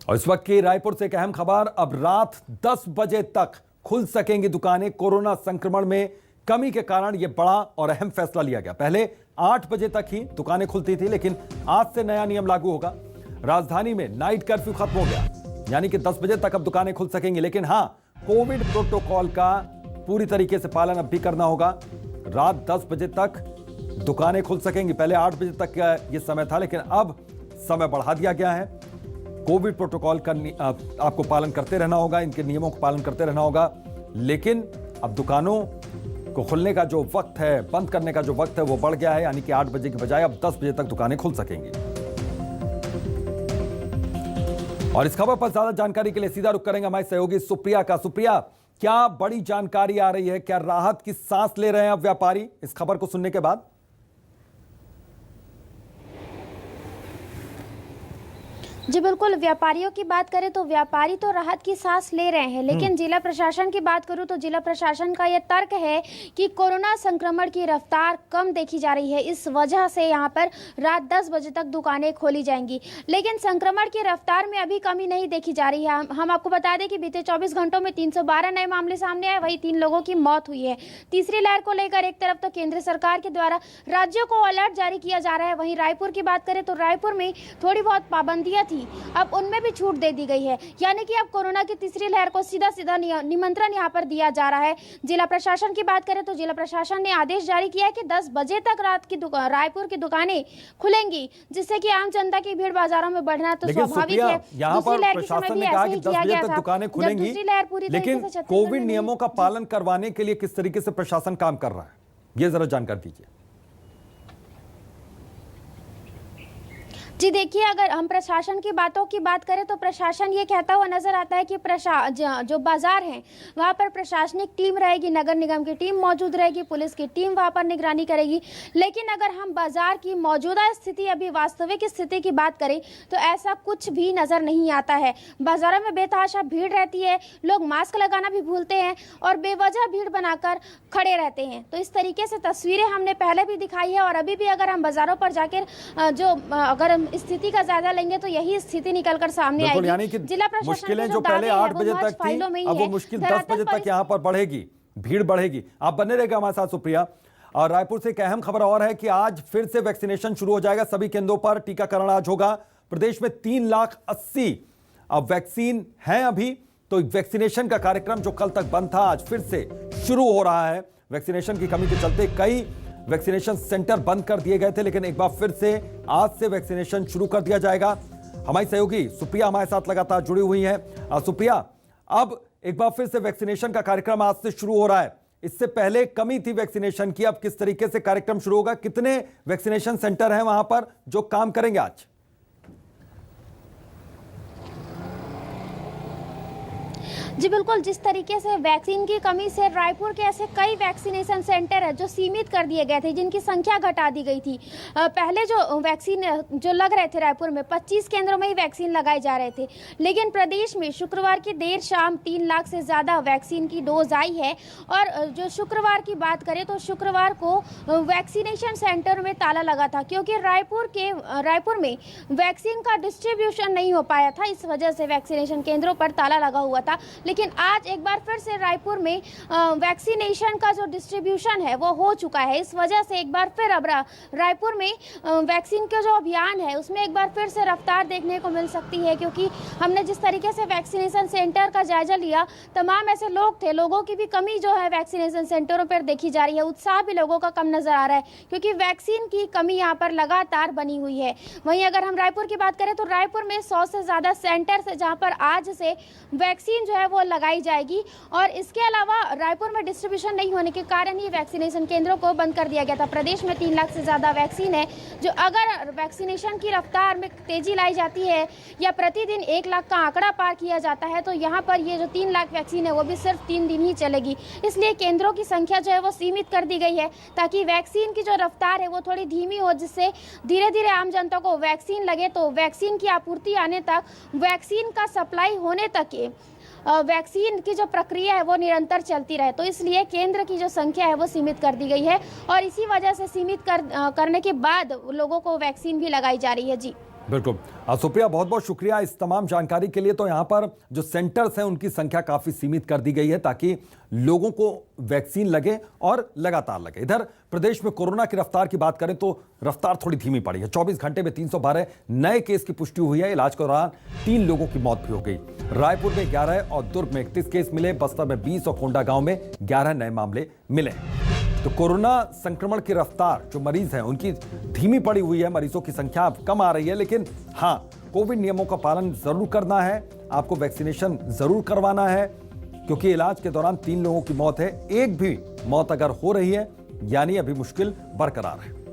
और इस वक्त की रायपुर से एक अहम खबर। अब रात 10 बजे तक खुल सकेंगी दुकानें। कोरोना संक्रमण में कमी के कारण यह बड़ा और अहम फैसला लिया गया। पहले 8 बजे तक ही दुकानें खुलती थी, लेकिन आज से नया नियम लागू होगा। राजधानी में नाइट कर्फ्यू खत्म हो गया, यानी कि 10 बजे तक अब दुकानें खुल सकेंगी। लेकिन हां, कोविड प्रोटोकॉल का पूरी तरीके से पालन अब भी करना होगा। रात 10 बजे तक दुकानें खुल सकेंगी। पहले 8 बजे तक का यह समय था, लेकिन अब समय बढ़ा दिया गया है। कोविड प्रोटोकॉल का आपको पालन करते रहना होगा, इनके नियमों का पालन करते रहना होगा। लेकिन अब दुकानों को खुलने का जो वक्त है, बंद करने का जो वक्त है, वो बढ़ गया है, यानी कि 8 बजे की बजाय अब 10 बजे तक दुकानें खुल सकेंगी। और इस खबर पर ज्यादा जानकारी के लिए सीधा रुख करेंगे हमारे सहयोगी सुप्रिया का। सुप्रिया, क्या बड़ी जानकारी आ रही है? क्या राहत की सांस ले रहे हैं अब व्यापारी इस खबर को सुनने के बाद? जी बिल्कुल, व्यापारियों की बात करें तो व्यापारी तो राहत की सांस ले रहे हैं, लेकिन जिला प्रशासन की बात करूं तो जिला प्रशासन का यह तर्क है कि कोरोना संक्रमण की रफ्तार कम देखी जा रही है, इस वजह से यहां पर रात 10 बजे तक दुकानें खोली जाएंगी। लेकिन संक्रमण की रफ्तार में अभी कमी नहीं देखी जा रही है। हम आपको बता दें कि बीते 24 घंटों में 312 नए मामले सामने आए, वहीं 3 लोगों की मौत हुई है। तीसरी लहर को लेकर एक तरफ तो केंद्र सरकार के द्वारा राज्यों को अलर्ट जारी किया जा रहा है, वहीं रायपुर की बात करें तो रायपुर में थोड़ी बहुत पाबंदियां थी, अब उनमें भी छूट दे दी गई है। यानी कि अब कोरोना की तीसरी लहर को सीधा सीधा निमंत्रण यहां पर दिया जा रहा है। जिला प्रशासन की बात करें तो जिला प्रशासन ने आदेश जारी किया है कि 10 बजे तक रायपुर की दुकानें खुलेंगी, जिससे कि आम जनता की भीड़ बाजारों में बढ़ना तो स्वाभाविक है। यहाँ पर प्रशासन ने कहा कि 10 बजे तक दुकानें खुलेंगी, लेकिन कोविड नियमों का पालन करवाने के लिए किस तरीके से प्रशासन काम कर रहा है, ये जरा जानकारी दीजिए। जी देखिए, अगर हम प्रशासन की बातों की बात करें तो प्रशासन ये कहता हुआ नजर आता है कि जो बाजार हैं वहाँ पर प्रशासनिक टीम रहेगी, नगर निगम की टीम मौजूद रहेगी, पुलिस की टीम वहाँ पर निगरानी करेगी। लेकिन अगर हम बाजार की मौजूदा स्थिति, अभी वास्तविक स्थिति की बात करें तो ऐसा कुछ भी नजर नहीं आता है। बाजारों में बेतहाशा भीड़ रहती है, लोग मास्क लगाना भी भूलते हैं और बेवजह भीड़ बनाकर खड़े रहते हैं। तो इस तरीके से तस्वीरें हमने पहले भी दिखाई है और अभी भी अगर हम बाजारों पर जाकर अगर स्थिति का जायजा लेंगे तो यही स्थिति निकलकर सामने आएगी। यानी कि जिला प्रशासन मुश्किलें जो पहले 8 बजे तक थी, अब वो मुश्किल 10 बजे तक यहाँ पर बढ़ेगी, भीड़ बढ़ेगी। आप बने रहेगा हमारे साथ सुप्रिया। और रायपुर से एक अहम खबर और है कि आज फिर से वैक्सीनेशन शुरू हो जाएगा। सभी केंद्रों पर टीकाकरण आज होगा। प्रदेश में 3,80,000 अब वैक्सीन है अभी, तो वैक्सीनेशन का कार्यक्रम जो कल तक बंद था आज फिर से शुरू हो रहा है। वैक्सीनेशन की कमी के चलते कई वैक्सीनेशन सेंटर बंद कर दिए गए थे, लेकिन एक बार फिर से आज से वैक्सीनेशन शुरू कर दिया जाएगा। हमारी सहयोगी सुप्रिया हमारे साथ लगातार जुड़ी हुई हैं। सुप्रिया, अब एक बार फिर से वैक्सीनेशन का कार्यक्रम आज से शुरू हो रहा है। इससे पहले कमी थी वैक्सीनेशन की, अब किस तरीके से कार्यक्रम शुरू होगा? कितने वैक्सीनेशन सेंटर हैं वहां पर जो काम करेंगे आज? जी बिल्कुल, जिस तरीके से वैक्सीन की कमी से रायपुर के ऐसे कई वैक्सीनेशन सेंटर है जो सीमित कर दिए गए थे, जिनकी संख्या घटा दी गई थी। पहले जो वैक्सीन जो लग रहे थे रायपुर में 25 केंद्रों में ही वैक्सीन लगाए जा रहे थे, लेकिन प्रदेश में शुक्रवार की देर शाम 3 लाख से ज़्यादा वैक्सीन की डोज आई है। और जो शुक्रवार की बात करें तो शुक्रवार को वैक्सीनेशन सेंटर में ताला लगा था, क्योंकि रायपुर में वैक्सीन का डिस्ट्रीब्यूशन नहीं हो पाया था, इस वजह से वैक्सीनेशन केंद्रों पर ताला लगा हुआ था। लेकिन आज एक बार फिर से रायपुर में वैक्सीनेशन का जो डिस्ट्रीब्यूशन है वो हो चुका है, इस वजह से एक बार फिर अब रायपुर में वैक्सीन का जो अभियान है उसमें एक बार फिर से रफ्तार देखने को मिल सकती है। क्योंकि हमने जिस तरीके से वैक्सीनेशन सेंटर का जायजा लिया, तमाम ऐसे लोग थे, लोगों की भी कमी जो है वैक्सीनेशन सेंटरों पर देखी जा रही है। उत्साह भी लोगों का कम नजर आ रहा है, क्योंकि वैक्सीन की कमी यहाँ पर लगातार बनी हुई है। वहीं अगर हम रायपुर की बात करें तो रायपुर में 100 से ज़्यादा सेंटर है जहाँ पर आज से वैक्सीन जो है वो लगाई जाएगी। और इसके अलावा रायपुर में डिस्ट्रीब्यूशन नहीं होने के कारण ही वैक्सीनेशन केंद्रों को बंद कर दिया गया था। प्रदेश में 3 लाख से ज़्यादा वैक्सीन है, जो अगर वैक्सीनेशन की रफ्तार में तेजी लाई जाती है या प्रतिदिन 1 लाख का आंकड़ा पार किया जाता है तो यहाँ पर ये जो 3 लाख वैक्सीन है वो भी सिर्फ 3 दिन ही चलेगी। इसलिए केंद्रों की संख्या जो है वो सीमित कर दी गई है, ताकि वैक्सीन की जो रफ्तार है वो थोड़ी धीमी हो, जिससे धीरे धीरे आम जनता को वैक्सीन लगे, तो वैक्सीन की आपूर्ति आने तक, वैक्सीन का सप्लाई होने तक वैक्सीन की जो प्रक्रिया है वो निरंतर चलती रहे। तो इसलिए केंद्र की जो संख्या है वो सीमित कर दी गई है और इसी वजह से सीमित करने के बाद लोगों को वैक्सीन भी लगाई जा रही है। जी बिल्कुल। सुप्रिया, बहुत बहुत शुक्रिया इस तमाम जानकारी के लिए। तो यहाँ पर जो सेंटर्स हैं उनकी संख्या काफ़ी सीमित कर दी गई है ताकि लोगों को वैक्सीन लगे और लगातार लगे। इधर प्रदेश में कोरोना की रफ्तार की बात करें तो रफ्तार थोड़ी धीमी पड़ी है। 24 घंटे में 312 नए केस की पुष्टि हुई है। इलाज के दौरान 3 लोगों की मौत भी हो गई। रायपुर में 11 और दुर्ग में 31 केस मिले। बस्तर में 20 और कोंडा गांव में 11 नए मामले मिले। तो कोरोना संक्रमण की रफ्तार जो मरीज हैं उनकी धीमी पड़ी हुई है, मरीजों की संख्या कम आ रही है, लेकिन हाँ, कोविड नियमों का पालन जरूर करना है, आपको वैक्सीनेशन जरूर करवाना है, क्योंकि इलाज के दौरान 3 लोगों की मौत है। एक भी मौत अगर हो रही है यानी अभी मुश्किल बरकरार है।